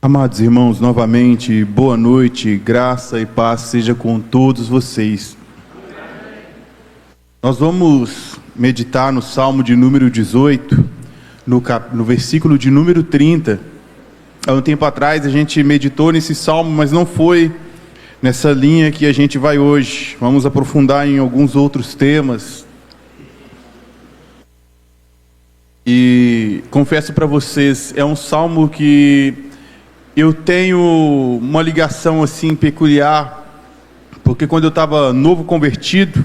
Amados irmãos, novamente, boa noite, graça e paz seja com todos vocês. Nós vamos meditar no Salmo de número 18, no versículo de número 30. Há um tempo atrás a gente meditou nesse Salmo, mas não foi nessa linha que a gente vai hoje. Vamos aprofundar em alguns outros temas. E confesso para vocês, é um Salmo que eu tenho uma ligação assim peculiar, porque quando eu estava novo convertido,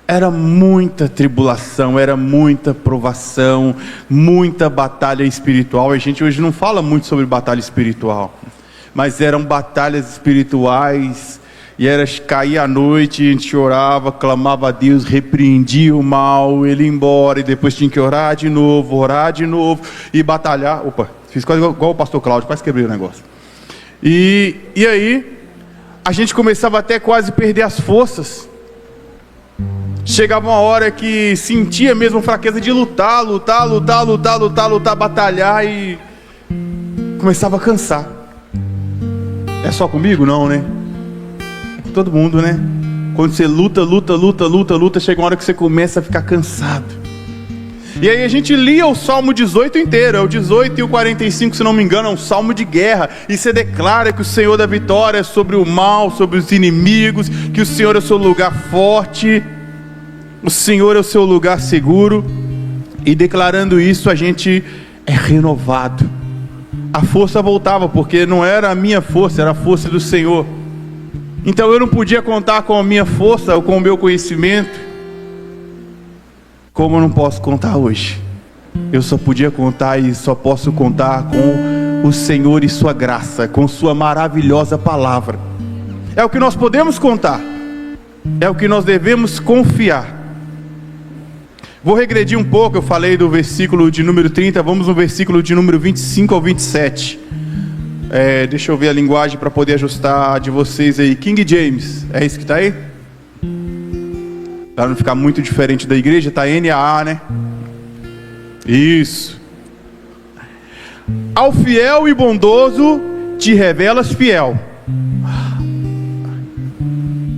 era muita tribulação, era muita provação, muita batalha espiritual. A gente hoje não fala muito sobre batalha espiritual, mas eram batalhas espirituais, e era cair à noite, a gente orava, clamava a Deus, repreendia o mal, ele ia embora, e depois tinha que orar de novo, e batalhar. Fiz quase igual o pastor Cláudio, quase quebrei o negócio. E aí, a gente começava até quase perder as forças. Chegava uma hora que sentia mesmo fraqueza de lutar, batalhar, e começava a cansar. É só comigo? Não, né? Com todo mundo, né? Quando você luta, chega uma hora que você começa a ficar cansado. E aí a gente lia o Salmo 18 inteiro, é o 18 e o 45, se não me engano, é um salmo de guerra, e você declara que o Senhor dá vitória sobre o mal, sobre os inimigos, que o Senhor é o seu lugar forte, o Senhor é o seu lugar seguro, e declarando isso a gente é renovado. A força voltava, porque não era a minha força, era a força do Senhor. Então eu não podia contar com a minha força ou com o meu conhecimento, como eu não posso contar hoje. Eu só podia contar e só posso contar com o Senhor e sua graça, com sua maravilhosa palavra. É o que nós podemos contar, é o que nós devemos confiar. Vou regredir um pouco, eu falei do versículo de número 30, vamos no versículo de número 25 ao 27. Deixa eu ver a linguagem para poder ajustar de vocês aí. King James, é isso que está aí? Para não ficar muito diferente da igreja, está NAA, né? Isso. Ao fiel e bondoso te revelas fiel,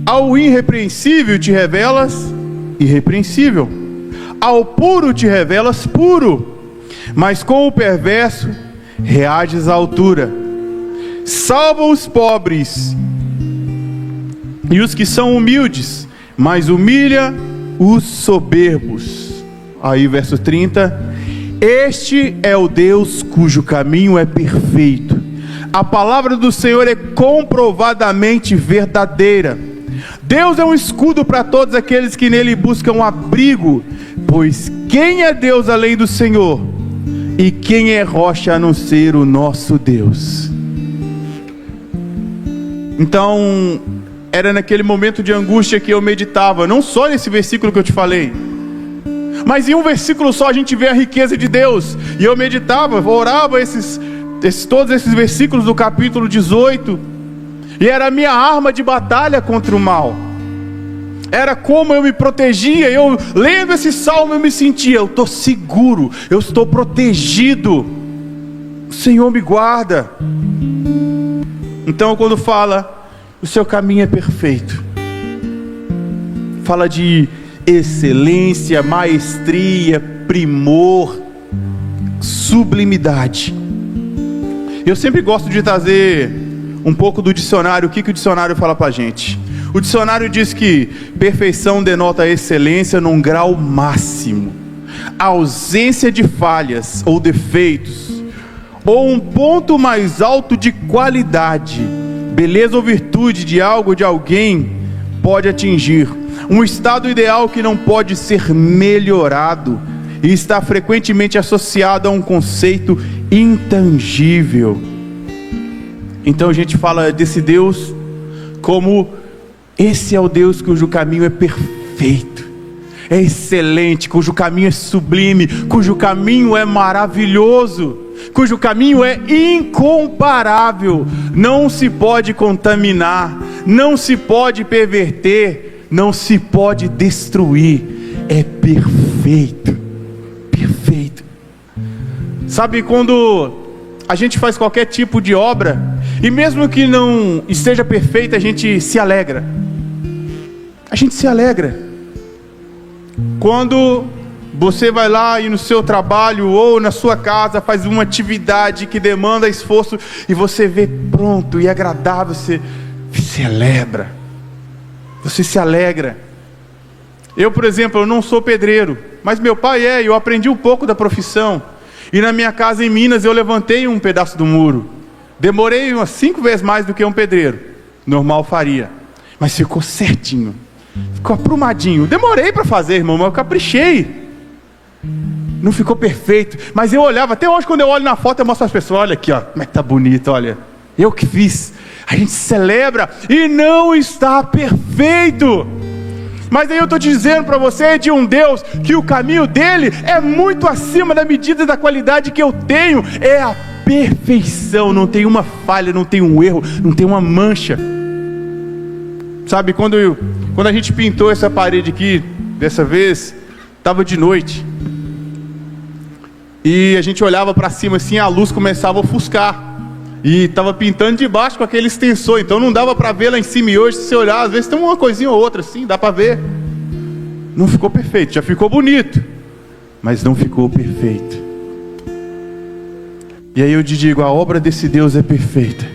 ao irrepreensível te revelas irrepreensível, ao puro te revelas puro, mas com o perverso reages à altura. Salva os pobres e os que são humildes, mas humilha os soberbos. Aí verso 30, este é o Deus cujo caminho é perfeito, a palavra do Senhor é comprovadamente verdadeira. Deus é um escudo para todos aqueles que nele buscam abrigo, pois quem é Deus além do Senhor? E quem é rocha a não ser o nosso Deus? Então, era naquele momento de angústia que eu meditava, não só nesse versículo que eu te falei, mas em um versículo só a gente vê a riqueza de Deus. E eu meditava, orava todos esses versículos do capítulo 18, e era a minha arma de batalha contra o mal. Era como eu me protegia. Eu lendo esse salmo eu me sentia, eu estou seguro, eu estou protegido, o Senhor me guarda. Então quando fala o seu caminho é perfeito, fala de excelência, maestria, primor, sublimidade. Eu sempre gosto de trazer um pouco do dicionário. O que o dicionário fala pra gente? O dicionário diz que perfeição denota excelência num grau máximo, ausência de falhas ou defeitos, ou um ponto mais alto de qualidade, beleza ou virtude de algo, de alguém, pode atingir um estado ideal que não pode ser melhorado, e está frequentemente associado a um conceito intangível. Então a gente fala desse Deus como esse é o Deus cujo caminho é perfeito, é excelente, cujo caminho é sublime, cujo caminho é maravilhoso, cujo caminho é incomparável. Não se pode contaminar, não se pode perverter, não se pode destruir. É perfeito, perfeito. Sabe quando a gente faz qualquer tipo de obra, e mesmo que não esteja perfeita, a gente se alegra. A gente se alegra. Quando você vai lá e no seu trabalho ou na sua casa faz uma atividade que demanda esforço, e você vê pronto e agradável, você celebra. Você se alegra. Eu, por exemplo, eu não sou pedreiro, mas meu pai é, e eu aprendi um pouco da profissão. E na minha casa em Minas eu levantei um pedaço do muro. Demorei umas 5 vezes mais do que um pedreiro normal faria, mas ficou certinho, ficou aprumadinho. Demorei para fazer, irmão, mas eu caprichei. Não ficou perfeito, mas eu olhava, até hoje quando eu olho na foto eu mostro às pessoas, olha aqui, ó, como é que tá bonito, olha, eu que fiz. A gente celebra e não está perfeito. Mas aí eu estou dizendo para você de um Deus que o caminho dele é muito acima da medida da qualidade que eu tenho. É a perfeição, não tem uma falha, não tem um erro, não tem uma mancha. Sabe, quando a gente pintou essa parede aqui, dessa vez, estava de noite. E a gente olhava para cima assim, a luz começava a ofuscar. E estava pintando de baixo com aquele extensor, então não dava para ver lá em cima. E hoje, se você olhar, às vezes tem uma coisinha ou outra assim, dá para ver. Não ficou perfeito, já ficou bonito, mas não ficou perfeito. E aí eu te digo, a obra desse Deus é perfeita.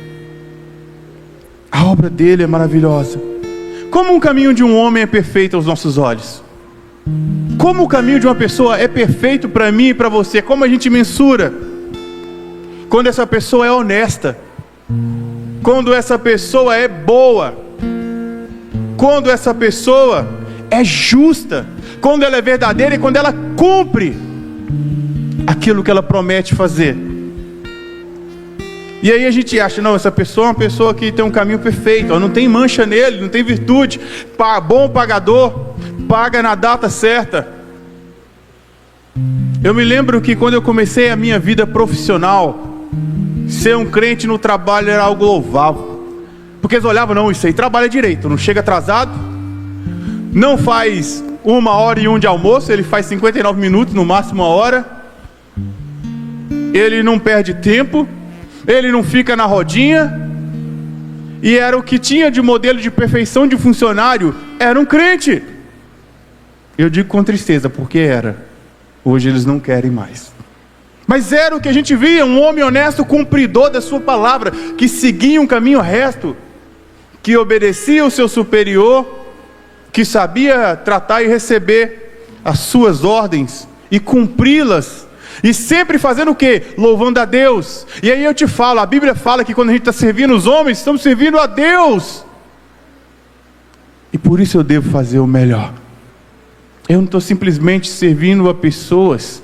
A obra dele é maravilhosa. Como o caminho de um homem é perfeito aos nossos olhos? Como o caminho de uma pessoa é perfeito para mim e para você? Como a gente mensura? Quando essa pessoa é honesta, quando essa pessoa é boa, quando essa pessoa é justa, quando ela é verdadeira e quando ela cumpre aquilo que ela promete fazer. E aí a gente acha, não, essa pessoa é uma pessoa que tem um caminho perfeito, ó, não tem mancha nele, não tem virtude, bom pagador, paga na data certa. Eu me lembro que quando eu comecei a minha vida profissional, ser um crente no trabalho era algo louvável, porque eles olhavam, não, isso aí trabalha direito, não chega atrasado, não faz 1h01 de almoço, ele faz 59 minutos, no máximo 1 hora, ele não perde tempo, ele não fica na rodinha. E era o que tinha de modelo de perfeição de funcionário, era um crente. Eu digo com tristeza, porque era. Hoje eles não querem mais. Mas era o que a gente via, um homem honesto, cumpridor da sua palavra, que seguia um caminho reto, que obedecia o seu superior, que sabia tratar e receber as suas ordens e cumpri-las, e sempre fazendo o quê? Louvando a Deus. E aí eu te falo, a Bíblia fala que quando a gente está servindo os homens, estamos servindo a Deus, e por isso eu devo fazer o melhor. Eu não estou simplesmente servindo a pessoas.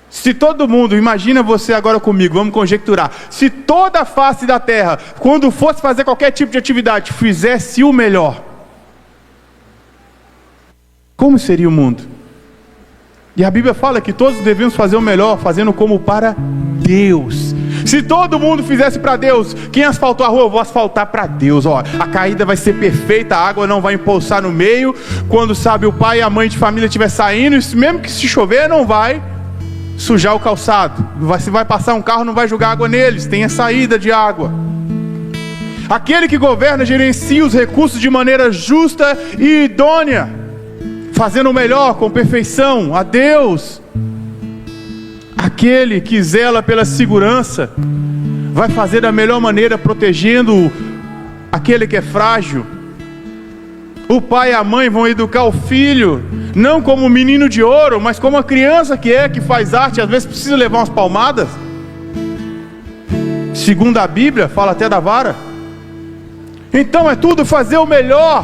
Se todo mundo, imagina você agora comigo, vamos conjecturar, se toda a face da terra, quando fosse fazer qualquer tipo de atividade, fizesse o melhor, como seria o mundo? E a Bíblia fala que todos devemos fazer o melhor, fazendo como para Deus. Se todo mundo fizesse para Deus, quem asfaltou a rua, eu vou asfaltar para Deus, ó, a caída vai ser perfeita, a água não vai empoçar no meio, quando sabe o pai e a mãe de família estiver saindo, mesmo que se chover não vai sujar o calçado, se vai passar um carro não vai jogar água neles, tem a saída de água. Aquele que governa gerencia os recursos de maneira justa e idônea, fazendo o melhor com perfeição a Deus. Aquele que zela pela segurança vai fazer da melhor maneira, protegendo aquele que é frágil. O pai e a mãe vão educar o filho, não como um menino de ouro, mas como a criança que faz arte, às vezes precisa levar umas palmadas. Segundo a Bíblia, fala até da vara. Então é tudo fazer o melhor,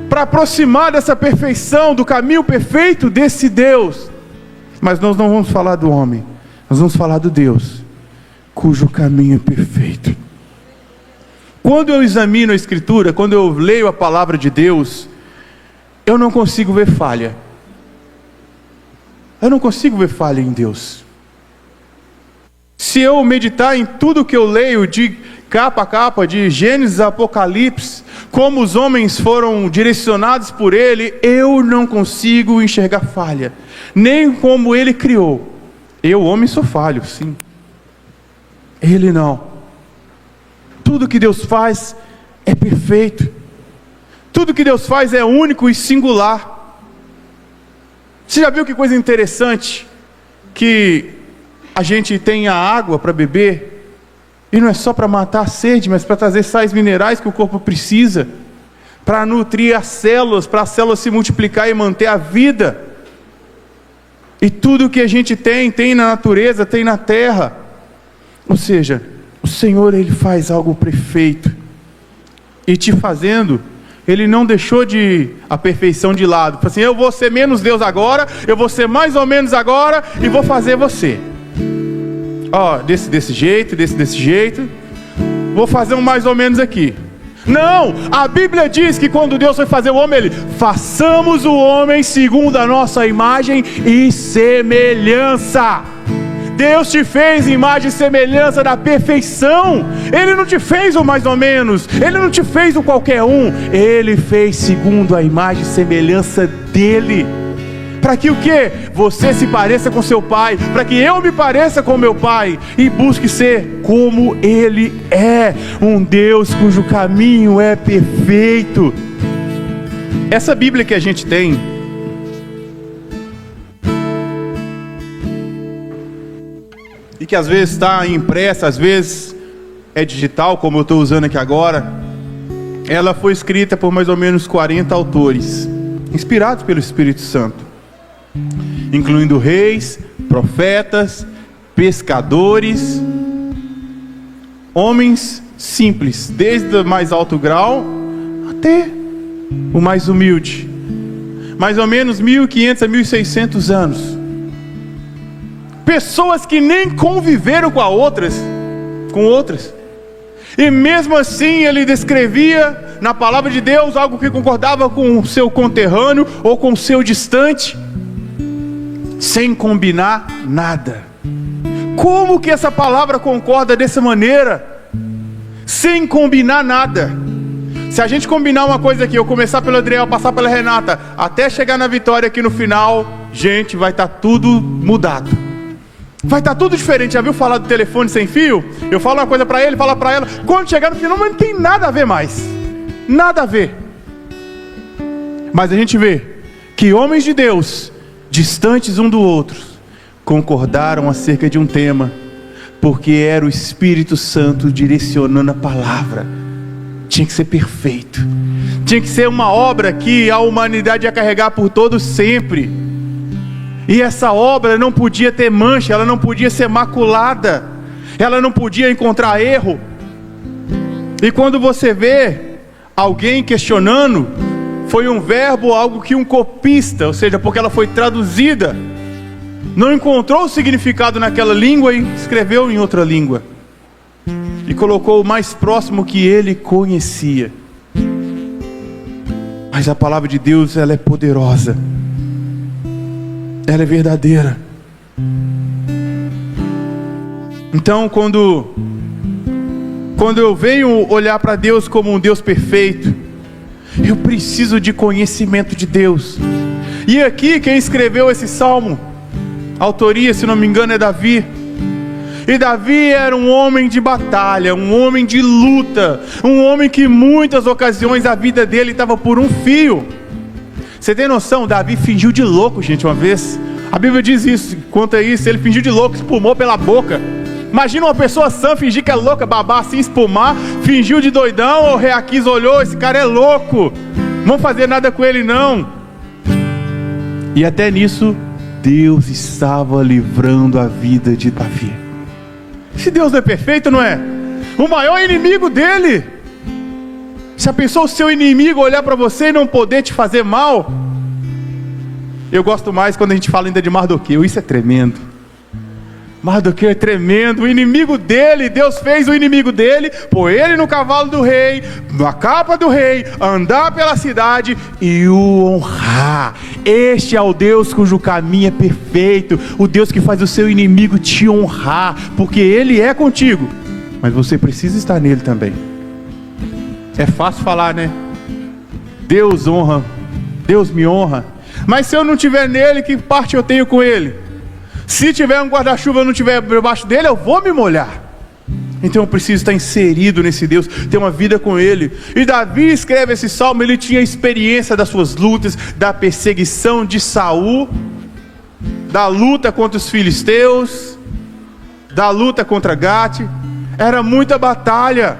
para aproximar dessa perfeição, do caminho perfeito desse Deus. Mas nós não vamos falar do homem, nós vamos falar do Deus, cujo caminho é perfeito. Quando eu examino a Escritura, quando eu leio a palavra de Deus, eu não consigo ver falha. Eu não consigo ver falha em Deus. Se eu meditar em tudo que eu leio, de capa a capa, de Gênesis a Apocalipse, como os homens foram direcionados por Ele, eu não consigo enxergar falha, nem como Ele criou. Eu, homem, sou falho, sim. Ele não. Tudo que Deus faz é perfeito. Tudo que Deus faz é único e singular. Você já viu que coisa interessante? Que a gente tem a água para beber, e não é só para matar a sede, mas para trazer sais minerais que o corpo precisa, para nutrir as células, para as células se multiplicar e manter a vida. E tudo que a gente tem na natureza, tem na terra. Ou seja, o Senhor, Ele faz algo perfeito. E te fazendo, Ele não deixou a perfeição de lado. Falou assim, eu vou ser menos Deus agora, eu vou ser mais ou menos agora, e vou fazer você. Ó, desse jeito, desse jeito. Vou fazer um mais ou menos aqui. Não, a Bíblia diz que quando Deus foi fazer o homem, Ele, façamos o homem segundo a nossa imagem e semelhança. Deus te fez imagem e semelhança da perfeição. Ele não te fez o mais ou menos, Ele não te fez o qualquer um, Ele fez segundo a imagem e semelhança dEle. Para que o quê? Você se pareça com seu pai, para que eu me pareça com meu pai, e busque ser como Ele é, um Deus cujo caminho é perfeito. Essa Bíblia que a gente tem, e que às vezes está impressa, às vezes é digital, como eu estou usando aqui agora, ela foi escrita por mais ou menos 40 autores, inspirados pelo Espírito Santo, incluindo reis, profetas, pescadores, homens simples, desde o mais alto grau até o mais humilde, mais ou menos 1500 a 1600 anos, pessoas que nem conviveram com outras, e mesmo assim ele descrevia na palavra de Deus algo que concordava com o seu conterrâneo ou com o seu distante, sem combinar nada. Como que essa palavra concorda dessa maneira? Sem combinar nada. Se a gente combinar uma coisa aqui, eu começar pelo Adriel, passar pela Renata, até chegar na Vitória aqui no final, gente, vai estar tudo mudado. Vai estar tudo diferente. Já viu falar do telefone sem fio? Eu falo uma coisa para ele, falo para ela, quando chegar no final, mas não tem nada a ver mais. Nada a ver. Mas a gente vê que homens de Deus, distantes um do outro, concordaram acerca de um tema, porque era o Espírito Santo direcionando a palavra. Tinha que ser perfeito, tinha que ser uma obra que a humanidade ia carregar por todo sempre, e essa obra não podia ter mancha, ela não podia ser maculada, ela não podia encontrar erro. E quando você vê alguém questionando, foi um verbo, algo que um copista, ou seja, porque ela foi traduzida, não encontrou o significado naquela língua e escreveu em outra língua, e colocou o mais próximo que ele conhecia. Mas a palavra de Deus, ela é poderosa, ela é verdadeira. Então quando eu venho olhar para Deus como um Deus perfeito, eu preciso de conhecimento de Deus. E aqui quem escreveu esse salmo, a autoria, se não me engano, é Davi. E Davi era um homem de batalha, um homem de luta, um homem que em muitas ocasiões a vida dele estava por um fio. Você tem noção? Davi fingiu de louco, gente, uma vez. A Bíblia diz isso, conta isso, ele fingiu de louco, espumou pela boca. Imagina uma pessoa sã fingir que é louca, babar assim, espumar, fingiu de doidão, o rei Aquis olhou, esse cara é louco, não vamos fazer nada com ele não. E até nisso, Deus estava livrando a vida de Davi. Se Deus não é perfeito, não é? O maior inimigo dele. Já pensou o seu inimigo olhar para você e não poder te fazer mal? Eu gosto mais quando a gente fala ainda de Mardoqueu, isso é tremendo. Mardoqueu é tremendo, o inimigo dele, Deus fez o inimigo dele, pôr ele no cavalo do rei, na capa do rei, andar pela cidade e o honrar. Este é o Deus cujo caminho é perfeito, o Deus que faz o seu inimigo te honrar, porque ele é contigo, mas você precisa estar nele também. É fácil falar, né? Deus honra, Deus me honra, mas se eu não estiver nele, que parte eu tenho com ele? Se tiver um guarda-chuva e eu não estiver debaixo dele, eu vou me molhar. Então eu preciso estar inserido nesse Deus, ter uma vida com Ele. E Davi escreve esse salmo, ele tinha experiência das suas lutas, da perseguição de Saul, da luta contra os filisteus, da luta contra Gate. Era muita batalha.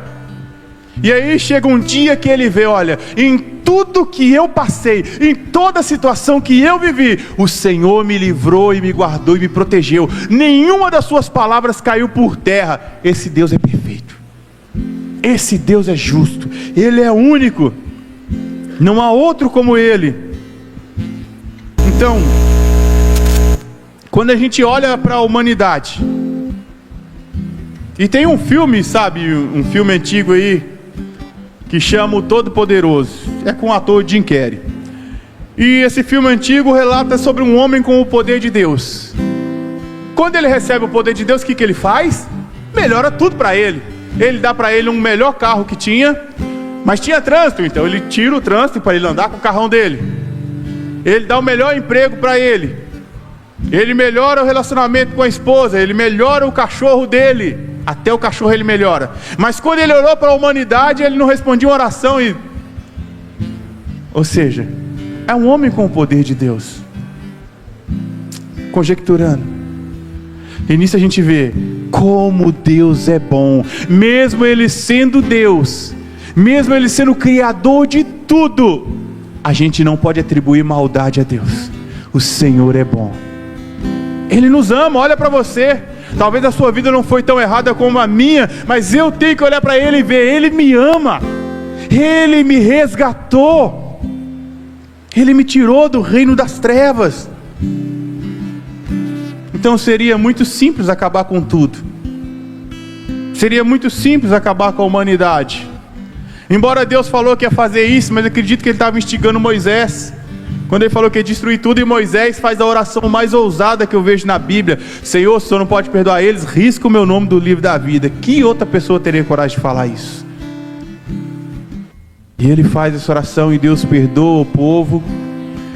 E aí chega um dia que ele vê, olha, em tudo que eu passei, em toda situação que eu vivi, o Senhor me livrou e me guardou e me protegeu. Nenhuma das suas palavras caiu por terra. Esse Deus é perfeito. Esse Deus é justo. Ele é único. Não há outro como Ele. Então, quando a gente olha para a humanidade, e tem um filme, sabe, um filme antigo aí, que chama O Todo-Poderoso, é com o ator Jim Carrey. E esse filme antigo relata sobre um homem com o poder de Deus. Quando ele recebe o poder de Deus, o que ele faz? Melhora tudo para ele. Ele dá para ele um melhor carro que tinha, mas tinha trânsito, então ele tira o trânsito para ele andar com o carrão dele. Ele dá o melhor emprego para ele. Ele melhora o relacionamento com a esposa, ele melhora o cachorro dele. Até o cachorro ele melhora. Mas quando ele orou para a humanidade, ele não respondia uma oração Ou seja, é um homem com o poder de Deus. Conjecturando. E nisso a gente vê como Deus é bom. Mesmo Ele sendo Deus, mesmo Ele sendo o Criador de tudo, a gente não pode atribuir maldade a Deus. O Senhor é bom. Ele nos ama, olha para você. Talvez a sua vida não foi tão errada como a minha, mas eu tenho que olhar para Ele e ver, Ele me ama, Ele me resgatou, Ele me tirou do reino das trevas. Então seria muito simples acabar com tudo, seria muito simples acabar com a humanidade. Embora Deus falou que ia fazer isso, mas eu acredito que Ele estava instigando Moisés, quando Ele falou que ia destruir tudo. E Moisés faz a oração mais ousada que eu vejo na Bíblia: Senhor, se o Senhor não pode perdoar eles, risca o meu nome do livro da vida. Que outra pessoa teria coragem de falar isso? E ele faz essa oração e Deus perdoa o povo.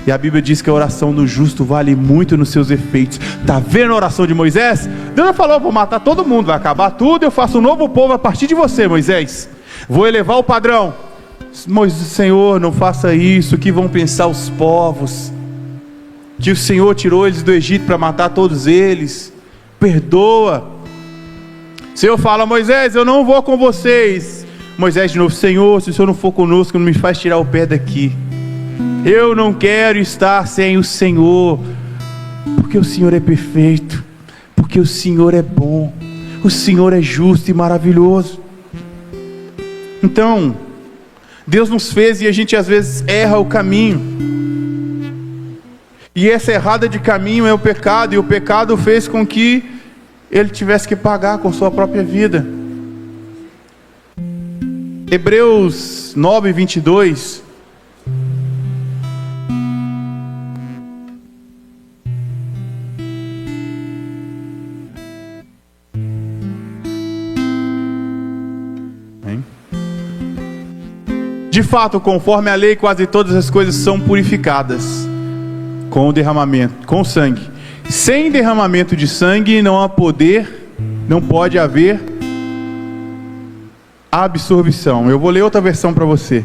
E a Bíblia diz que a oração do justo vale muito nos seus efeitos. Está vendo a oração de Moisés? Deus não falou: vou matar todo mundo, vai acabar tudo, eu faço um novo povo a partir de você, Moisés. Vou elevar o padrão. Senhor, não faça isso, que vão pensar os povos, que o Senhor tirou eles do Egito para matar todos eles. Perdoa. O Senhor fala: Moisés, eu não vou com vocês. Moisés de novo: Senhor, se o Senhor não for conosco, não me faz tirar o pé daqui. Eu não quero estar sem o Senhor, porque o Senhor é perfeito, porque o Senhor é bom, o Senhor é justo e maravilhoso. Então, Deus nos fez e a gente às vezes erra o caminho. E essa errada de caminho é o pecado. E o pecado fez com que Ele tivesse que pagar com sua própria vida. Hebreus 9, 22. De fato, conforme a lei, quase todas as coisas são purificadas com o derramamento, com sangue. Sem derramamento de sangue não há poder, não pode haver absorção. Eu vou ler outra versão para você.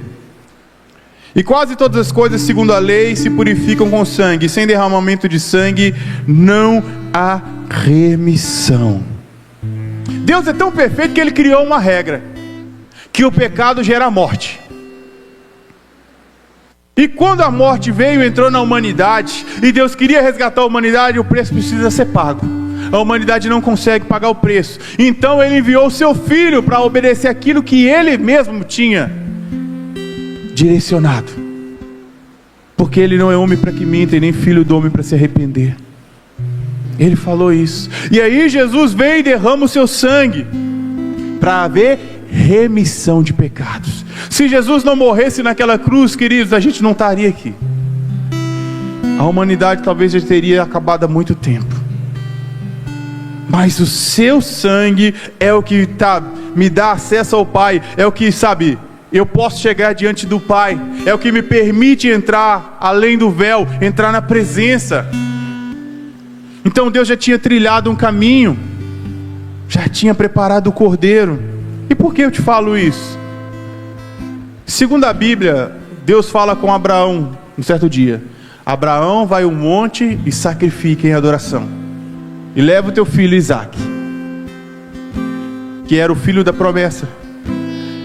E quase todas as coisas, segundo a lei, se purificam com sangue. Sem derramamento de sangue não há remissão. Deus é tão perfeito que Ele criou uma regra: que o pecado gera morte. E quando a morte veio, entrou na humanidade, e Deus queria resgatar a humanidade, o preço precisa ser pago. A humanidade não consegue pagar o preço. Então Ele enviou o seu Filho para obedecer aquilo que Ele mesmo tinha direcionado. Porque Ele não é homem para que minta, e nem filho do homem para se arrepender. Ele falou isso. E aí Jesus vem e derrama o seu sangue para haver remissão de pecados. Se Jesus não morresse naquela cruz, queridos, a gente não estaria aqui. A humanidade talvez já teria acabado há muito tempo. Mas o seu sangue é o que me dá acesso ao Pai. É o que, sabe, eu posso chegar diante do Pai. É o que me permite entrar além do véu, entrar na presença. Então Deus já tinha trilhado um caminho já tinha preparado o cordeiro. E por que eu te falo isso? Segundo a Bíblia, Deus fala com Abraão um certo dia: Abraão, vai ao monte e sacrifica em adoração, e leva o teu filho Isaque, que era o filho da promessa.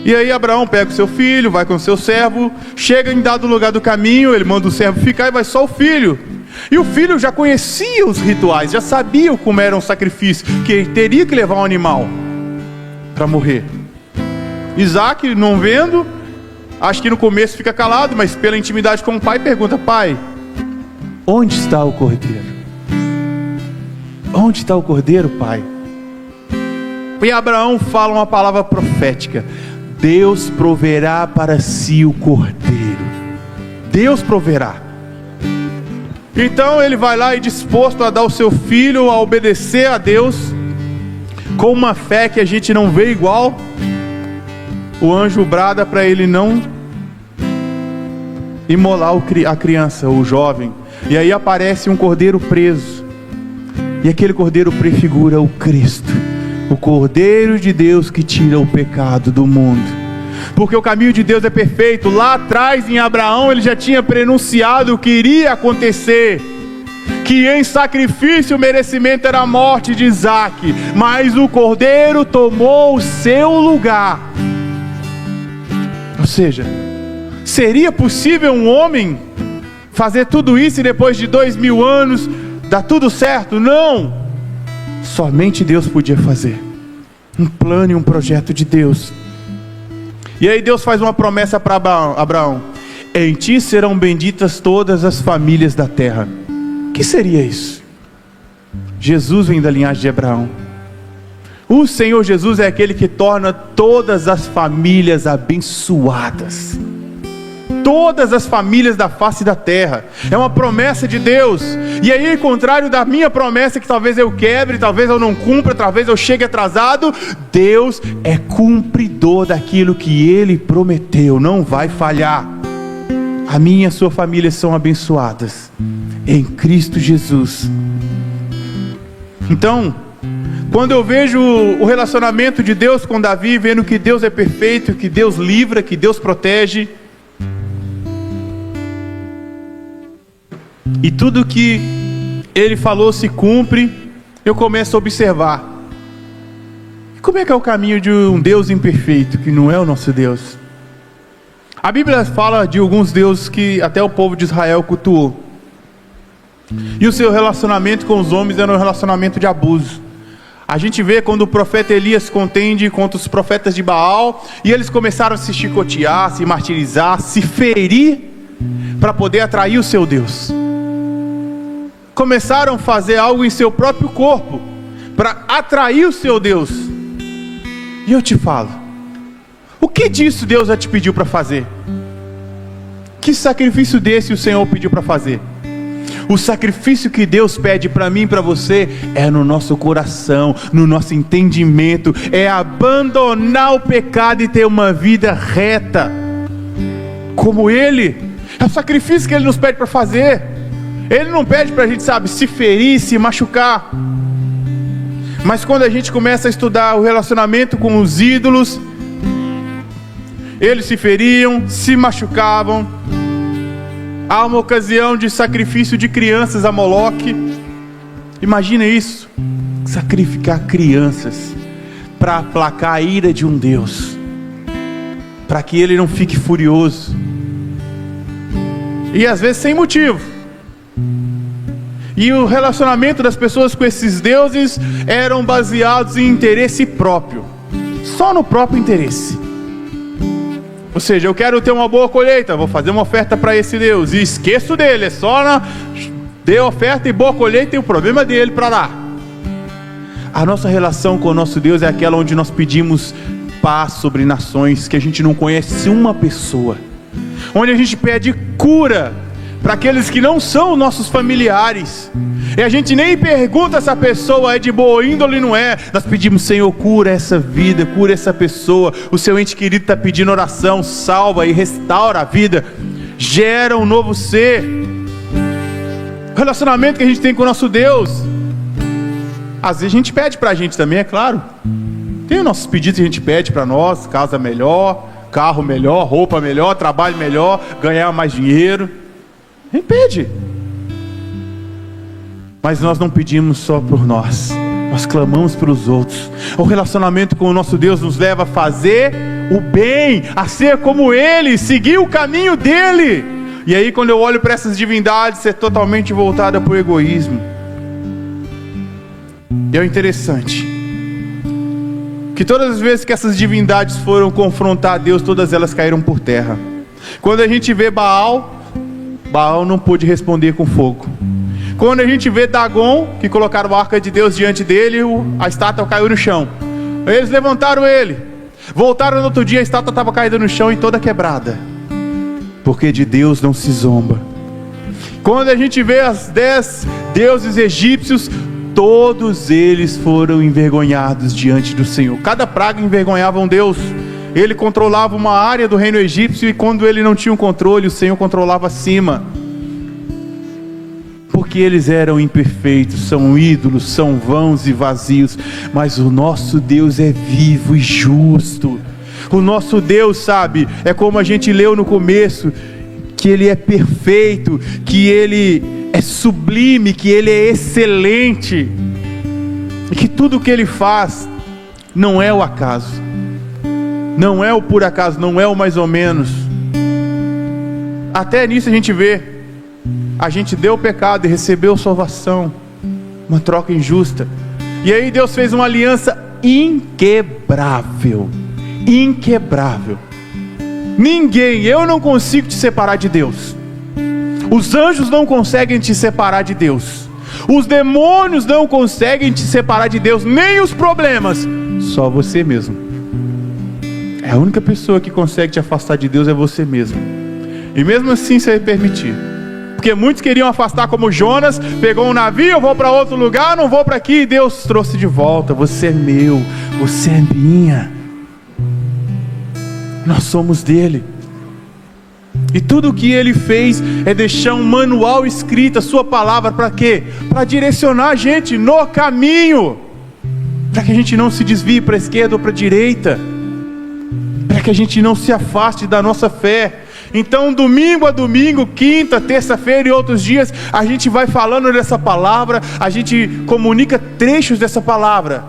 E aí Abraão pega o seu filho, vai com o seu servo, chega em dado lugar do caminho, ele manda o servo ficar e vai só o filho. E o filho já conhecia os rituais, já sabia como era um sacrifício, que ele teria que levar um animal para morrer. Isaque, não vendo, acho que no começo fica calado, mas pela intimidade com o pai pergunta: pai, onde está o cordeiro? Onde está o cordeiro, pai? E Abraão fala uma palavra profética: Deus proverá para si o cordeiro. Deus proverá. Então ele vai lá e disposto a dar o seu filho, a obedecer a Deus, com uma fé que a gente não vê igual. O anjo brada para ele não imolar a criança, o jovem. E aí aparece um cordeiro preso. E aquele cordeiro prefigura o Cristo, o Cordeiro de Deus que tira o pecado do mundo. Porque o caminho de Deus é perfeito. Lá atrás em Abraão ele já tinha prenunciado o que iria acontecer, que em sacrifício o merecimento era a morte de Isaque, mas o cordeiro tomou o seu lugar. Ou seja, seria possível um homem fazer tudo isso e depois de 2000 anos dar tudo certo? Não! Somente Deus podia fazer. Um plano e um projeto de Deus. E aí Deus faz uma promessa para Abraão: em ti serão benditas todas as famílias da terra. O que seria isso? Jesus vem da linhagem de Abraão. O Senhor Jesus é aquele que torna todas as famílias abençoadas. Todas as famílias da face da terra. É uma promessa de Deus. E aí, ao contrário da minha promessa, que talvez eu quebre, talvez eu não cumpra, talvez eu chegue atrasado, Deus é cumpridor daquilo que Ele prometeu, não vai falhar. A minha e a sua família são abençoadas em Cristo Jesus. Então, quando eu vejo o relacionamento de Deus com Davi, vendo que Deus é perfeito, que Deus livra, que Deus protege, e tudo que Ele falou se cumpre, eu começo a observar: como é que é o caminho de um Deus imperfeito, que não é o nosso Deus? A Bíblia fala de alguns deuses que até o povo de Israel cultuou, e o seu relacionamento com os homens era um relacionamento de abuso. A gente vê quando o profeta Elias contende contra os profetas de Baal, e eles começaram a se chicotear, se martirizar, se ferir, para poder atrair o seu Deus. Começaram a fazer algo em seu próprio corpo, para atrair o seu Deus. E eu te falo, o que disso Deus já te pediu para fazer? Que sacrifício desse o Senhor pediu para fazer? O sacrifício que Deus pede para mim e para você é no nosso coração, no nosso entendimento, é abandonar o pecado e ter uma vida reta, como Ele. É o sacrifício que Ele nos pede para fazer. Ele não pede para a gente, se ferir, se machucar. Mas quando a gente começa a estudar o relacionamento com os ídolos, eles se feriam, se machucavam. Há uma ocasião de sacrifício de crianças a Moloque. Imagina isso, sacrificar crianças para aplacar a ira de um Deus, para que Ele não fique furioso, e às vezes sem motivo. E o relacionamento das pessoas com esses deuses eram baseados em interesse próprio, só no próprio interesse. Ou seja, eu quero ter uma boa colheita, vou fazer uma oferta para esse Deus, e esqueço dele, é só dê oferta e boa colheita, e o problema dele para lá. A nossa relação com o nosso Deus é aquela onde nós pedimos paz sobre nações, que a gente não conhece uma pessoa, onde a gente pede cura para aqueles que não são nossos familiares, e a gente nem pergunta se a pessoa é de boa índole ou não é. Nós pedimos: Senhor, cura essa vida, cura essa pessoa. O seu ente querido está pedindo oração, salva e restaura a vida, gera um novo ser. O relacionamento que a gente tem com o nosso Deus, Às vezes a gente pede para a gente também, é claro. Tem os nossos pedidos que a gente pede para nós: casa melhor, carro melhor, roupa melhor, trabalho melhor, ganhar mais dinheiro. A gente pede. Mas nós não pedimos só por nós, nós clamamos pelos outros. O relacionamento com o nosso Deus nos leva a fazer o bem, a ser como Ele, seguir o caminho dEle. E aí quando eu olho para essas divindades, é totalmente voltada para o egoísmo. E é interessante que todas as vezes que essas divindades foram confrontar Deus, todas elas caíram por terra. Quando a gente vê Baal não pôde responder com fogo. Quando a gente vê Dagon, que colocaram a arca de Deus diante dele, a estátua caiu no chão. Eles levantaram ele, voltaram no outro dia, a estátua estava caída no chão e toda quebrada, porque de Deus não se zomba. Quando a gente vê as 10 deuses egípcios, todos eles foram envergonhados diante do Senhor. Cada praga envergonhava um deus. Ele controlava uma área do reino egípcio, e quando ele não tinha um controle, o Senhor controlava acima. Porque eles eram imperfeitos, são ídolos, são vãos e vazios. Mas o nosso Deus é vivo e justo. O nosso Deus, sabe, é como a gente leu no começo, que Ele é perfeito, que Ele é sublime, que Ele é excelente, e que tudo que Ele faz não é o acaso, não é o por acaso, não é o mais ou menos. Até nisso a gente vê, a gente deu o pecado e recebeu salvação, uma troca injusta, e aí Deus fez uma aliança inquebrável, inquebrável. Ninguém, eu não consigo te separar de Deus, os anjos não conseguem te separar de Deus, os demônios não conseguem te separar de Deus, nem os problemas, só você mesmo. É a única pessoa que consegue te afastar de Deus, é você mesmo. E mesmo assim você vai permitir, porque muitos queriam afastar, como Jonas, pegou um navio, eu vou para outro lugar, não vou para aqui, e Deus trouxe de volta. Você é meu, você é minha, nós somos dele. E tudo o que Ele fez é deixar um manual escrito, a sua palavra, para quê? Para direcionar a gente no caminho, para que a gente não se desvie para a esquerda ou para a direita, para que a gente não se afaste da nossa fé. Então domingo a domingo, quinta, terça-feira e outros dias, a gente vai falando dessa palavra, a gente comunica trechos dessa palavra,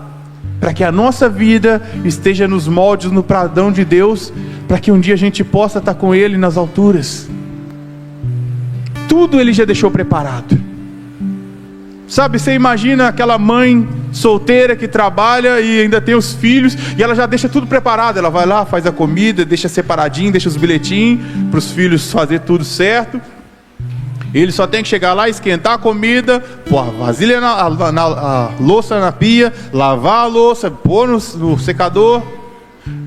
para que a nossa vida esteja nos moldes, no padrão de Deus, para que um dia a gente possa estar com Ele nas alturas. Tudo Ele já deixou preparado. Sabe, você imagina aquela mãe solteira que trabalha e ainda tem os filhos, e ela já deixa tudo preparado. Ela vai lá, faz a comida, deixa separadinho, deixa os bilhetinhos para os filhos fazer tudo certo. Ele só tem que chegar lá, esquentar a comida, pôr a vasilha, a louça na pia, lavar a louça, pôr no secador,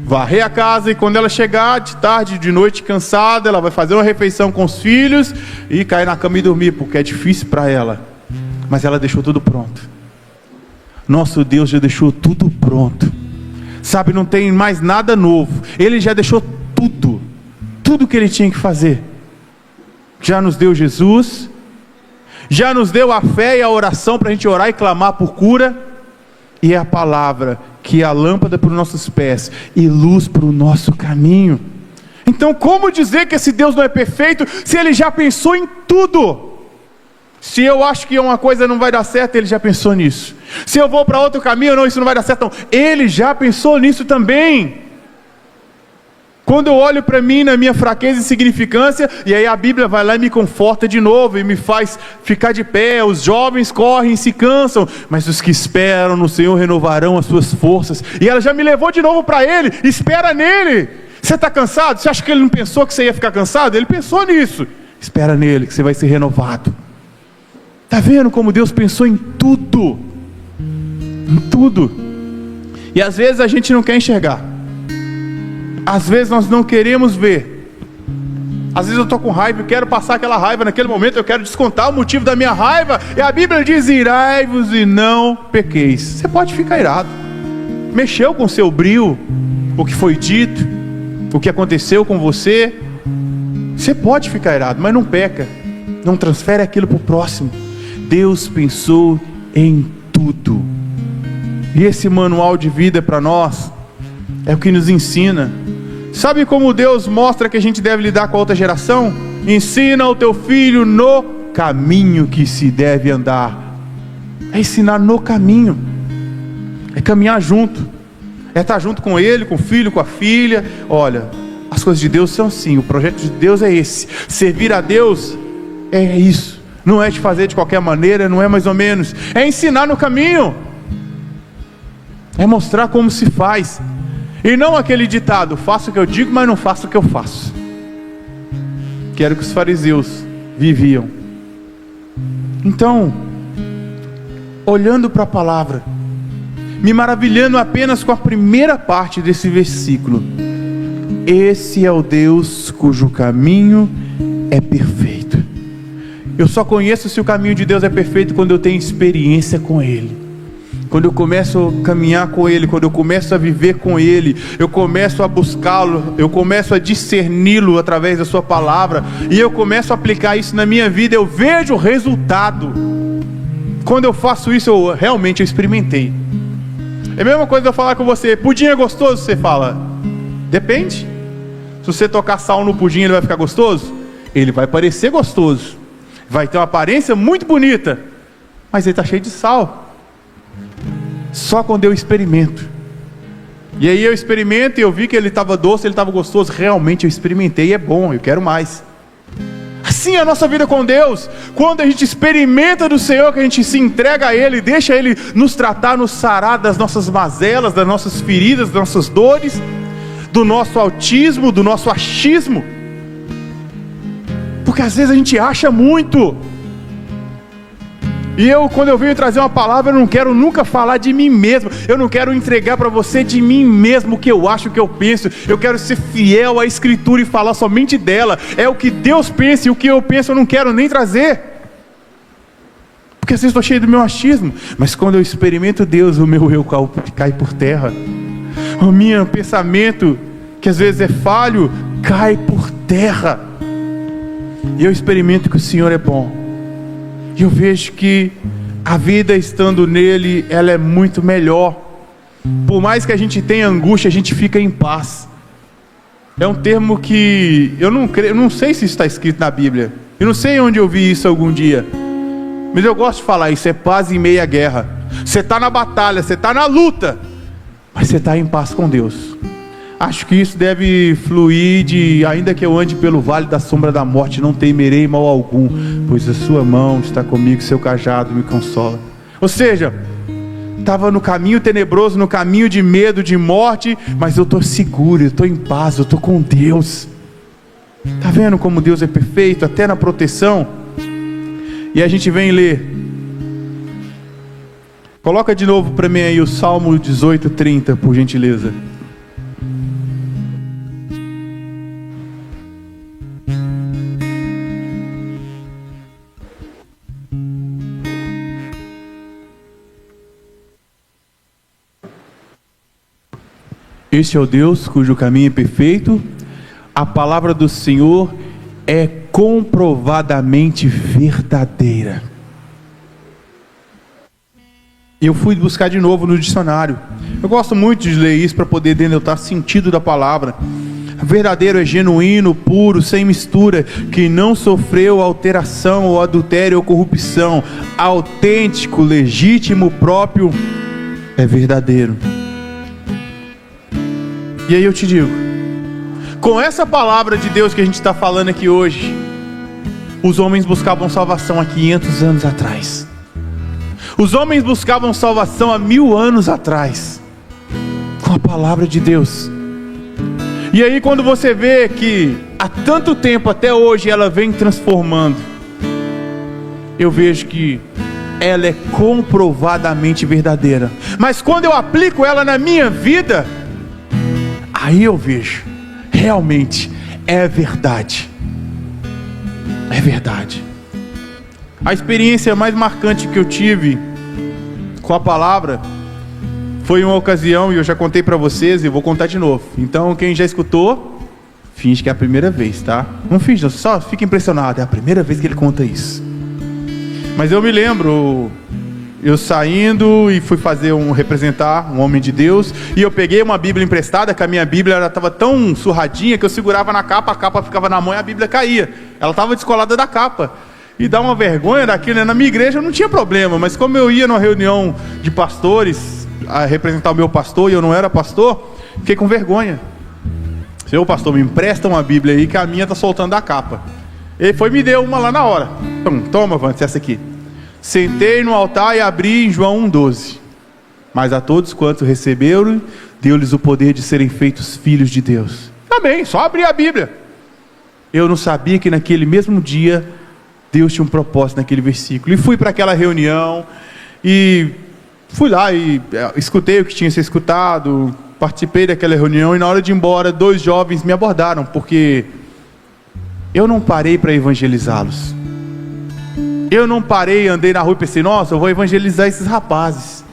varrer a casa, e quando ela chegar de tarde, de noite, cansada, ela vai fazer uma refeição com os filhos e cair na cama e dormir, porque é difícil para ela, mas ela deixou tudo pronto. Nosso Deus já deixou tudo pronto, sabe, não tem mais nada novo. Ele já deixou tudo que Ele tinha que fazer. Já nos deu Jesus, já nos deu a fé e a oração para a gente orar e clamar por cura, e a palavra, que é a lâmpada para os nossos pés e luz para o nosso caminho. Então como dizer que esse Deus não é perfeito, se Ele já pensou em tudo? Se eu acho que uma coisa não vai dar certo, Ele já pensou nisso. Se eu vou para outro caminho, não, isso não vai dar certo, não, Ele já pensou nisso também. Quando eu olho para mim, na minha fraqueza e insignificância, e aí a Bíblia vai lá e me conforta de novo, e me faz ficar de pé. Os jovens correm e se cansam, mas os que esperam no Senhor renovarão as suas forças. E ela já me levou de novo para Ele. Espera nele. Você está cansado? Você acha que Ele não pensou que você ia ficar cansado? Ele pensou nisso. Espera nele, que você vai ser renovado. Está vendo como Deus pensou em tudo? Em tudo. E às vezes a gente não quer enxergar. Às vezes nós não queremos ver. Às vezes eu estou com raiva e quero passar aquela raiva. Naquele momento eu quero descontar o motivo da minha raiva. E a Bíblia diz: irai-vos e não pequeis. Você pode ficar irado. Mexeu com o seu brio, o que foi dito, o que aconteceu com você. Você pode ficar irado, mas não peca. Não transfere aquilo para o próximo. Deus pensou em tudo. E esse manual de vida para nós é o que nos ensina. Sabe como Deus mostra que a gente deve lidar com a outra geração? Ensina o teu filho no caminho que se deve andar. É ensinar no caminho, é caminhar junto, é estar junto com ele, com o filho, com a filha. Olha, as coisas de Deus são assim, o projeto de Deus é esse. Servir a Deus é isso, não é te fazer de qualquer maneira, não é mais ou menos, é ensinar no caminho, é mostrar como se faz. E não aquele ditado, faço o que eu digo, mas não faço o que eu faço, que era o que os fariseus viviam. Então, olhando para a palavra, me maravilhando apenas com a primeira parte desse versículo, esse é o Deus cujo caminho é perfeito. Eu só conheço se o caminho de Deus é perfeito quando eu tenho experiência com Ele. Quando eu começo a caminhar com Ele, quando eu começo a viver com Ele, eu começo a buscá-lo, eu começo a discerni-lo através da sua palavra, e eu começo a aplicar isso na minha vida, eu vejo o resultado. Quando eu faço isso, eu realmente experimentei. É a mesma coisa eu falar com você, pudim é gostoso? Você fala, depende. Se você tocar sal no pudim, ele vai ficar gostoso? Ele vai parecer gostoso, vai ter uma aparência muito bonita, mas ele está cheio de sal. Só quando eu experimento. E aí eu experimento e eu vi que ele estava doce, ele estava gostoso. Realmente eu experimentei, é bom, eu quero mais. Assim é a nossa vida com Deus. Quando a gente experimenta do Senhor, que a gente se entrega a Ele, deixa Ele nos tratar, nos sarar das nossas mazelas, das nossas feridas, das nossas dores, do nosso autismo, do nosso achismo. Porque às vezes a gente acha muito. E quando eu venho trazer uma palavra, eu não quero nunca falar de mim mesmo. Eu não quero entregar para você de mim mesmo o que eu acho, o que eu penso. Eu quero ser fiel à Escritura e falar somente dela. É o que Deus pensa, e o que eu penso eu não quero nem trazer. Porque às vezes estou cheio do meu achismo. Mas quando eu experimento Deus, o meu eu cai por terra. O meu pensamento, que às vezes é falho, cai por terra. E eu experimento que o Senhor é bom. E eu vejo que a vida estando nele, ela é muito melhor. Por mais que a gente tenha angústia, a gente fica em paz. É um termo que eu não sei se está escrito na Bíblia. Eu não sei onde eu vi isso algum dia. Mas eu gosto de falar isso, é paz em meio à guerra. Você está na batalha, você está na luta, mas você está em paz com Deus. Acho que isso deve fluir de, ainda que eu ande pelo vale da sombra da morte, não temerei mal algum, pois a sua mão está comigo, seu cajado me consola. Ou seja, estava no caminho tenebroso, no caminho de medo, de morte, mas eu estou seguro, eu estou em paz, eu estou com Deus. Está vendo como Deus é perfeito, até na proteção? E a gente vem ler. Coloca de novo para mim aí o Salmo 18:30, por gentileza. Este é o Deus cujo caminho é perfeito, a palavra do Senhor é comprovadamente verdadeira. Eu fui buscar de novo no dicionário. Eu gosto muito de ler isso para poder denotar sentido da palavra. Verdadeiro é genuíno, puro, sem mistura, que não sofreu alteração ou adultério ou corrupção. Autêntico, legítimo, próprio, é verdadeiro. E aí eu te digo, com essa palavra de Deus que a gente está falando aqui hoje, os homens buscavam salvação há 500 anos atrás. Os homens buscavam salvação há 1000 anos atrás, com a palavra de Deus. E aí quando você vê que há tanto tempo até hoje ela vem transformando, eu vejo que ela é comprovadamente verdadeira. Mas quando eu aplico ela na minha vida, aí eu vejo, realmente é verdade. É verdade. A experiência mais marcante que eu tive com a palavra foi uma ocasião, e eu já contei para vocês e vou contar de novo. Então quem já escutou, finge que é a primeira vez, tá? Não finge, só fica impressionado, é a primeira vez que ele conta isso. Mas eu me lembro, eu saindo e fui representar um homem de Deus, e eu peguei uma Bíblia emprestada, que a minha Bíblia estava tão surradinha que eu segurava na capa, a capa ficava na mão e a Bíblia caía. Ela estava descolada da capa. E dá uma vergonha daquilo, né? Na minha igreja não tinha problema, mas como eu ia numa reunião de pastores, a representar o meu pastor, e eu não era pastor, fiquei com vergonha. Seu pastor, me empresta uma Bíblia aí que a minha está soltando da capa. Ele foi e me deu uma lá na hora. Então, toma, Vantes, essa aqui. Sentei no altar e abri em João 1,12. Mas a todos quantos receberam, deu-lhes o poder de serem feitos filhos de Deus. Amém, só abri a Bíblia. Eu não sabia que naquele mesmo dia Deus tinha um propósito naquele versículo. E fui para aquela reunião, e fui lá e escutei o que tinha que ser escutado, participei daquela reunião, e na hora de ir embora, 2 jovens me abordaram, porque eu não parei para evangelizá-los. Eu não parei, andei na rua e pensei, nossa, eu vou evangelizar esses rapazes.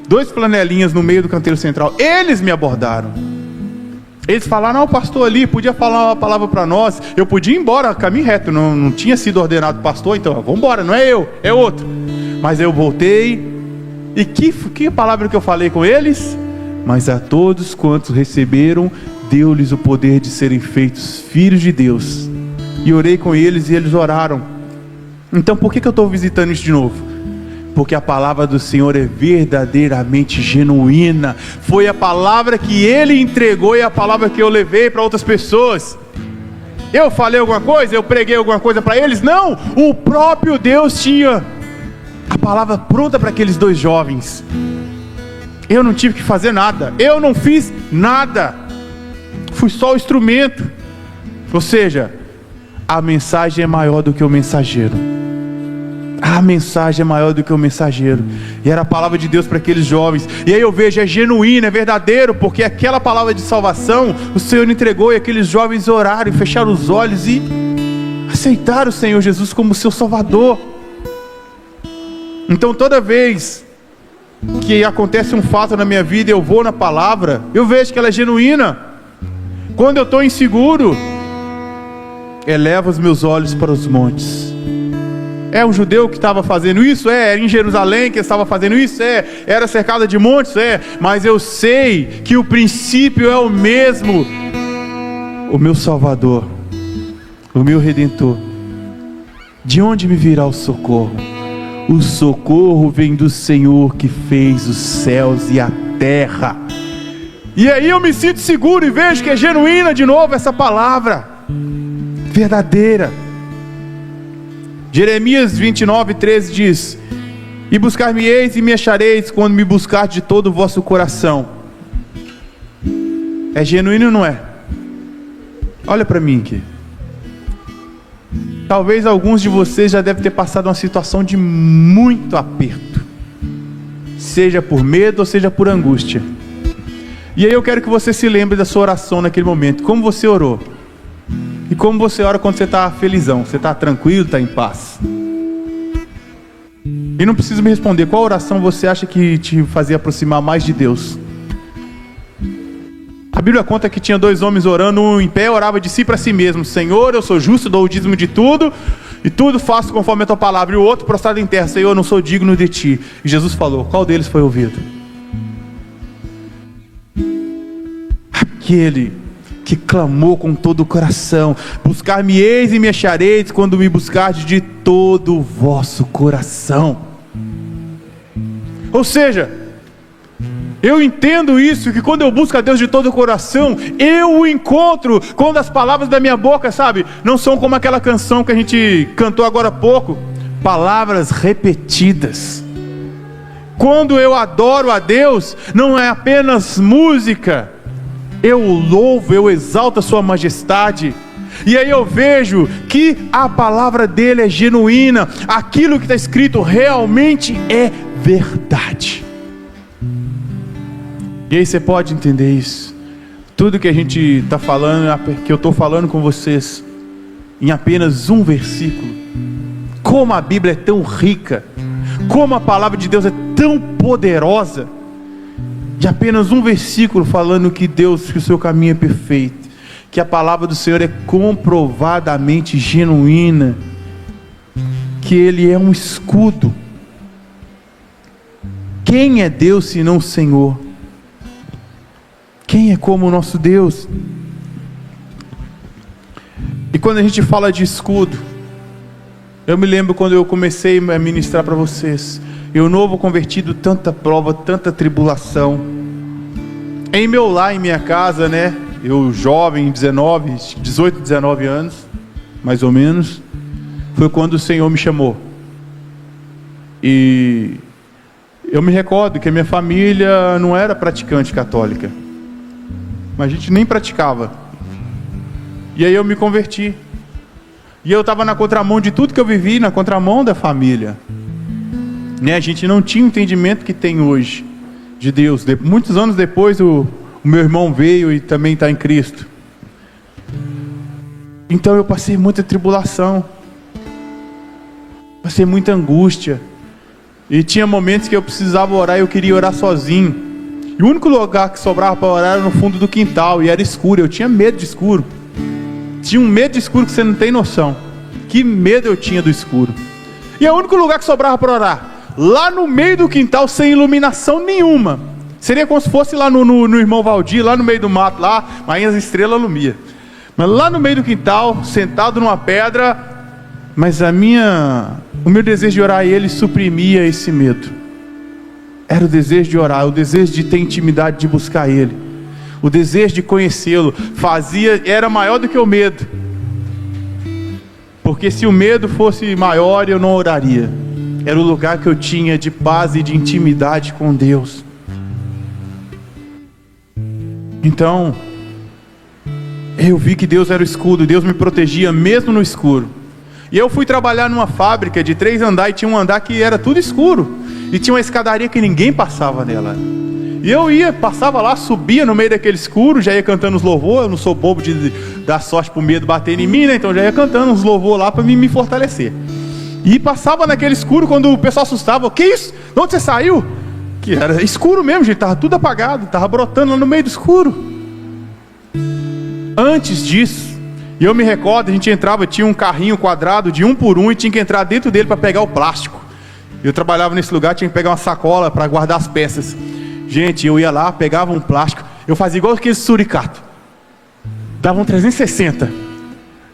2 flanelinhas no meio do canteiro central. Eles me abordaram. Eles falaram, não, o pastor ali podia falar uma palavra para nós. Eu podia ir embora, caminho reto, não tinha sido ordenado pastor, então vamos embora, não é eu, é outro. Mas eu voltei, e que palavra que eu falei com eles? Mas a todos quantos receberam, deu-lhes o poder de serem feitos filhos de Deus. E orei com eles e eles oraram. Então por que eu estou visitando isso de novo? Porque a palavra do Senhor é verdadeiramente genuína. Foi a palavra que Ele entregou e a palavra que eu levei para outras pessoas. Eu falei alguma coisa? Eu preguei alguma coisa para eles? Não! O próprio Deus tinha a palavra pronta para aqueles 2 jovens. Eu não tive que fazer nada. Eu não fiz nada. Fui só o instrumento. Ou seja, a mensagem é maior do que o mensageiro. A mensagem é maior do que o mensageiro. E era a palavra de Deus para aqueles jovens. E aí eu vejo, é genuíno, é verdadeiro, porque aquela palavra de salvação o Senhor entregou, e aqueles jovens oraram e fecharam os olhos e aceitaram o Senhor Jesus como seu Salvador. Então toda vez que acontece um fato na minha vida, eu vou na palavra, eu vejo que ela é genuína. Quando eu estou inseguro, elevo os meus olhos para os montes. É um judeu que estava fazendo isso? Era em Jerusalém que estava fazendo isso? Era cercada de montes? Mas eu sei que o princípio é o mesmo. O meu Salvador, o meu Redentor. De onde me virá o socorro? O socorro vem do Senhor que fez os céus e a terra. E aí eu me sinto seguro e vejo que é genuína de novo essa palavra. Verdadeira. Jeremias 29:13 diz: E buscar-me-eis e me achareis quando me buscar de todo o vosso coração. É genuíno ou não é? Olha para mim aqui. Talvez alguns de vocês já devem ter passado uma situação de muito aperto, seja por medo ou seja por angústia. E aí eu quero que você se lembre da sua oração naquele momento. Como você orou? E como você ora quando você está felizão? Você está tranquilo, está em paz? E não precisa me responder qual oração você acha que te fazia aproximar mais de Deus. A Bíblia conta que tinha 2 homens orando, um em pé orava de si para si mesmo: Senhor, eu sou justo, dou o dízimo de tudo, e tudo faço conforme a tua palavra. E o outro prostrado em terra: Senhor, eu não sou digno de ti. E Jesus falou: qual deles foi ouvido? Aquele que clamou com todo o coração: buscar-me-eis e me achareis quando me buscardes de todo o vosso coração. Ou seja, eu entendo isso, que quando eu busco a Deus de todo o coração, eu o encontro. Quando as palavras da minha boca, sabe, não são como aquela canção que a gente cantou agora há pouco, palavras repetidas. Quando eu adoro a Deus, não é apenas música, eu o louvo, eu exalto a sua majestade. E aí eu vejo que a palavra dele é genuína, aquilo que está escrito realmente é verdade. E aí você pode entender isso. Tudo que a gente está falando, que eu estou falando com vocês, em apenas um versículo. Como a Bíblia é tão rica, como a palavra de Deus é tão poderosa. De apenas um versículo falando que Deus, que o seu caminho é perfeito, que a palavra do Senhor é comprovadamente genuína, que Ele é um escudo. Quem é Deus senão o Senhor? Quem é como o nosso Deus? E quando a gente fala de escudo, eu me lembro quando eu comecei a ministrar para vocês, eu novo convertido, tanta prova, tanta tribulação, em meu lar, em minha casa, né? Eu jovem, 18, 19 anos, mais ou menos, foi quando o Senhor me chamou. E eu me recordo que a minha família não era praticante católica, mas a gente nem praticava. E aí eu me converti. E eu estava na contramão de tudo que eu vivi, na contramão da família. Né? A gente não tinha o entendimento que tem hoje de Deus. Muitos anos depois, o meu irmão veio e também está em Cristo. Então eu passei muita tribulação. Passei muita angústia. E tinha momentos que eu precisava orar e eu queria orar sozinho. E o único lugar que sobrava para orar era no fundo do quintal. E era escuro, eu tinha medo de escuro. Tinha um medo de escuro que você não tem noção. Que medo eu tinha do escuro. E é o único lugar que sobrava para orar. Lá no meio do quintal, sem iluminação nenhuma. Seria como se fosse lá no irmão Valdir, lá no meio do mato, lá, mas as estrelas alumiam. Mas lá no meio do quintal, sentado numa pedra, mas o meu desejo de orar a Ele suprimia esse medo. Era o desejo de orar, o desejo de ter intimidade, de buscar Ele. O desejo de conhecê-lo era maior do que o medo. Porque se o medo fosse maior, eu não oraria. Era o lugar que eu tinha de paz e de intimidade com Deus. Então, eu vi que Deus era o escudo, Deus me protegia mesmo no escuro. E eu fui trabalhar numa fábrica de 3 andares, e tinha um andar que era tudo escuro. E tinha uma escadaria que ninguém passava nela. E eu passava lá, subia no meio daquele escuro, já ia cantando os louvores. Eu não sou bobo de dar sorte pro medo bater em mim, né? Então já ia cantando uns louvores lá para me fortalecer. E passava naquele escuro, quando o pessoal assustava: o que é isso? De onde você saiu? Que era escuro mesmo, gente, estava tudo apagado, estava brotando lá no meio do escuro. Antes disso, e eu me recordo, a gente entrava, tinha um carrinho quadrado de 1 por 1 e tinha que entrar dentro dele para pegar o plástico. Eu trabalhava nesse lugar, tinha que pegar uma sacola para guardar as peças. Gente, eu ia lá, pegava um plástico, eu fazia igual aquele suricato, dava um 360,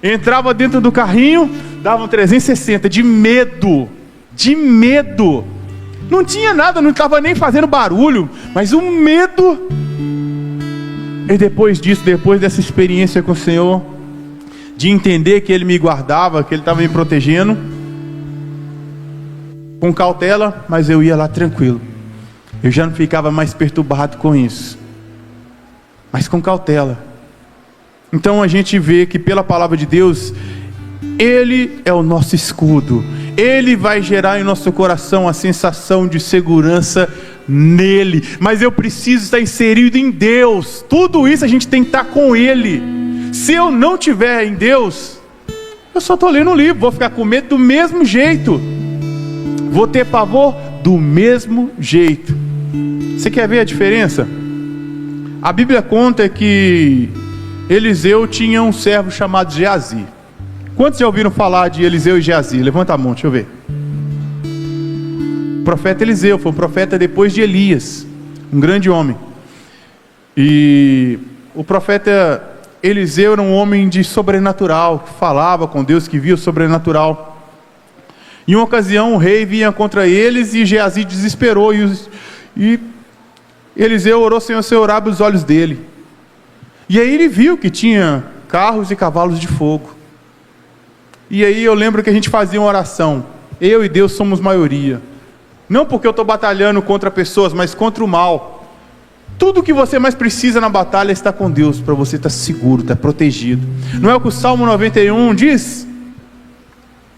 entrava dentro do carrinho, dava um 360, de medo, não tinha nada, não estava nem fazendo barulho, mas o medo. E depois disso, depois dessa experiência com o Senhor, de entender que Ele me guardava, que Ele estava me protegendo, com cautela, mas eu ia lá tranquilo. Eu já não ficava mais perturbado com isso, mas com cautela. Então a gente vê que pela palavra de Deus, Ele é o nosso escudo. Ele vai gerar em nosso coração a sensação de segurança nele. Mas eu preciso estar inserido em Deus. Tudo isso a gente tem que estar com Ele. Se eu não estiver em Deus, eu só estou lendo um livro, vou ficar com medo do mesmo jeito, vou ter pavor do mesmo jeito. Você quer ver a diferença? A Bíblia conta que Eliseu tinha um servo chamado Geazi. Quantos já ouviram falar de Eliseu e Geazi? Levanta a mão, deixa eu ver. O profeta Eliseu foi um profeta depois de Elias, um grande homem. E o profeta Eliseu era um homem de sobrenatural, que falava com Deus, que via o sobrenatural. Em uma ocasião o rei vinha contra eles e Geazi desesperou, e Eliseu orou: Senhor, abre os olhos dele. E aí ele viu que tinha carros e cavalos de fogo. E aí eu lembro que a gente fazia uma oração: eu e Deus somos maioria. Não porque eu estou batalhando contra pessoas, mas contra o mal. Tudo que você mais precisa na batalha está com Deus, para você estar seguro, estar protegido. Não é o que o Salmo 91 diz?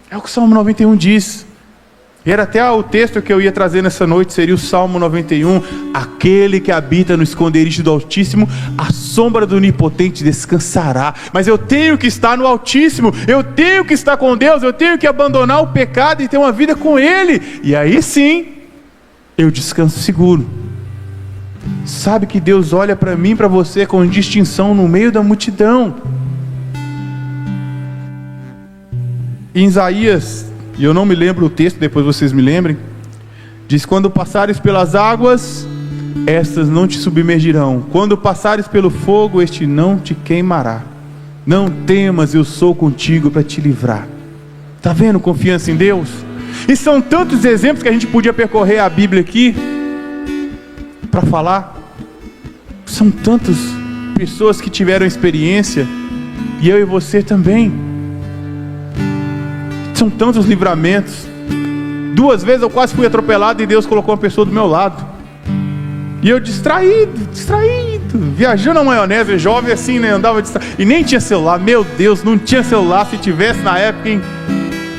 É o que o Salmo 91 diz. E era até o texto que eu ia trazer nessa noite, seria o Salmo 91. Aquele que habita no esconderijo do Altíssimo, a sombra do Onipotente descansará. Mas eu tenho que estar no Altíssimo, eu tenho que estar com Deus, eu tenho que abandonar o pecado e ter uma vida com Ele. E aí sim, eu descanso seguro. Sabe que Deus olha para mim e para você com distinção no meio da multidão. Em Isaías, e eu não me lembro o texto, depois vocês me lembrem, Diz: quando passares pelas águas, estas não te submergirão. Quando passares pelo fogo, este não te queimará. Não temas, eu sou contigo para te livrar. Está vendo confiança em Deus? E são tantos exemplos que a gente podia percorrer a Bíblia aqui para falar. São tantas pessoas que tiveram experiência, e eu e você também. São tantos livramentos. 2 vezes eu quase fui atropelado e Deus colocou uma pessoa do meu lado. E eu distraído, viajando na maionese, jovem assim, né? Andava distraído. E nem tinha celular, meu Deus, não tinha celular. Se tivesse na época, hein?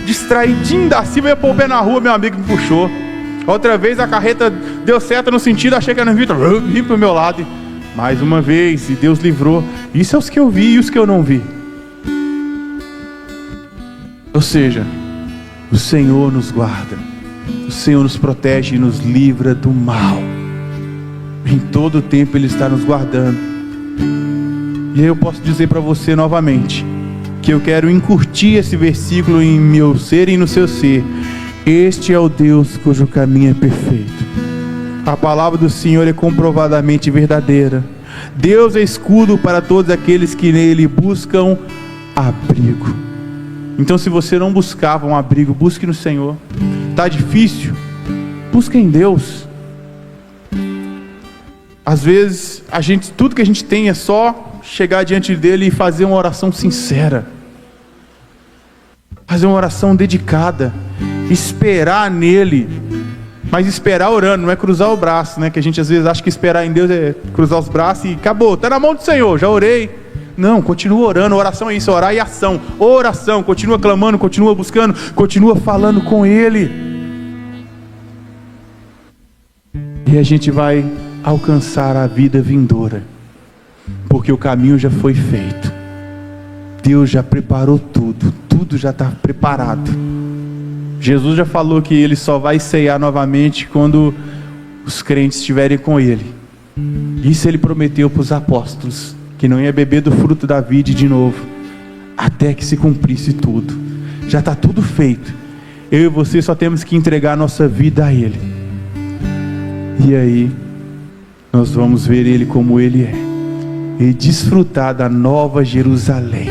Distraidinho da cima, eu ia pôr o pé na rua, meu amigo me puxou. Outra vez a carreta deu certo no sentido, achei que era no Vitor, vim pro meu lado. Mais uma vez, e Deus livrou. Isso é os que eu vi e os que eu não vi. Ou seja, o Senhor nos guarda, o Senhor nos protege e nos livra do mal. Em todo o tempo Ele está nos guardando. E aí eu posso dizer para você novamente, que eu quero encurtir esse versículo em meu ser e no seu ser. Este é o Deus cujo caminho é perfeito. A palavra do Senhor é comprovadamente verdadeira. Deus é escudo para todos aqueles que nele buscam abrigo. Então, se você não buscava um abrigo, busque no Senhor. Está difícil? Busque em Deus. Às vezes, tudo que a gente tem é só chegar diante dele e fazer uma oração sincera, fazer uma oração dedicada, esperar nele. Mas esperar orando, não é cruzar o braço, né? Que a gente às vezes acha que esperar em Deus é cruzar os braços e acabou, está na mão do Senhor, já orei. Não, continua orando. Oração é isso, orar e ação. Oração, continua clamando, continua buscando, continua falando com Ele. E a gente vai alcançar a vida vindoura, porque o caminho já foi feito. Deus já preparou tudo, tudo já está preparado. Jesus já falou que Ele só vai ceiar novamente quando os crentes estiverem com Ele. Isso Ele prometeu para os apóstolos, que não ia beber do fruto da vide de novo, até que se cumprisse tudo. Já está tudo feito. Eu e você só temos que entregar a nossa vida a Ele. E aí nós vamos ver Ele como Ele é, e desfrutar da nova Jerusalém,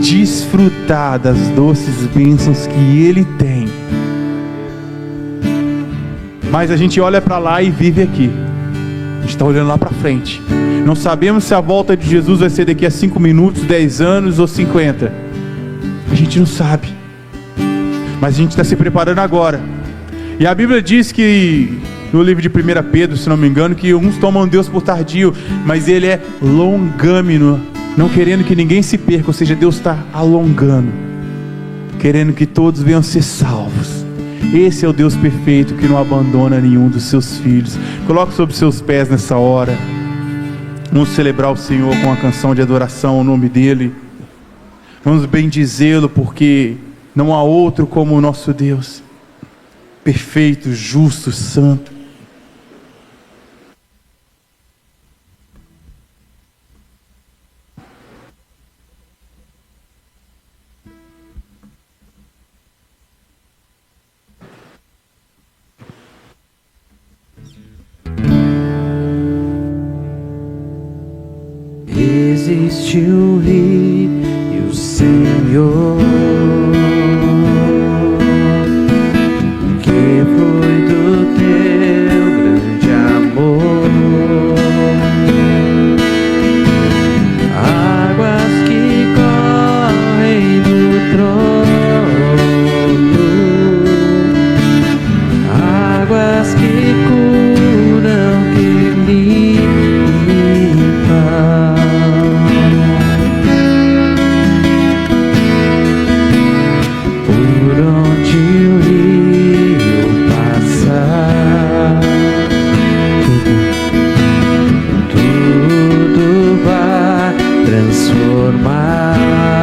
desfrutar das doces bênçãos que Ele tem. Mas a gente olha para lá e vive aqui. A gente está olhando lá para frente. Não sabemos se a volta de Jesus vai ser daqui a 5 minutos, 10 anos ou 50. A gente não sabe. Mas a gente está se preparando agora. E a Bíblia diz que, no livro de 1 Pedro, se não me engano, que uns tomam Deus por tardio, mas Ele é longâmino, não querendo que ninguém se perca. Ou seja, Deus está alongando, querendo que todos venham ser salvos. Esse é o Deus perfeito, que não abandona nenhum dos seus filhos. Coloque sobre seus pés nessa hora. Vamos celebrar o Senhor com uma canção de adoração ao nome dEle. Vamos bendizê-lo, porque não há outro como o nosso Deus, perfeito, justo, santo. Existe o Rei e o Senhor, que foi do teu grande amor. Águas que correm do trono, águas que curam, que limpam. Transformar.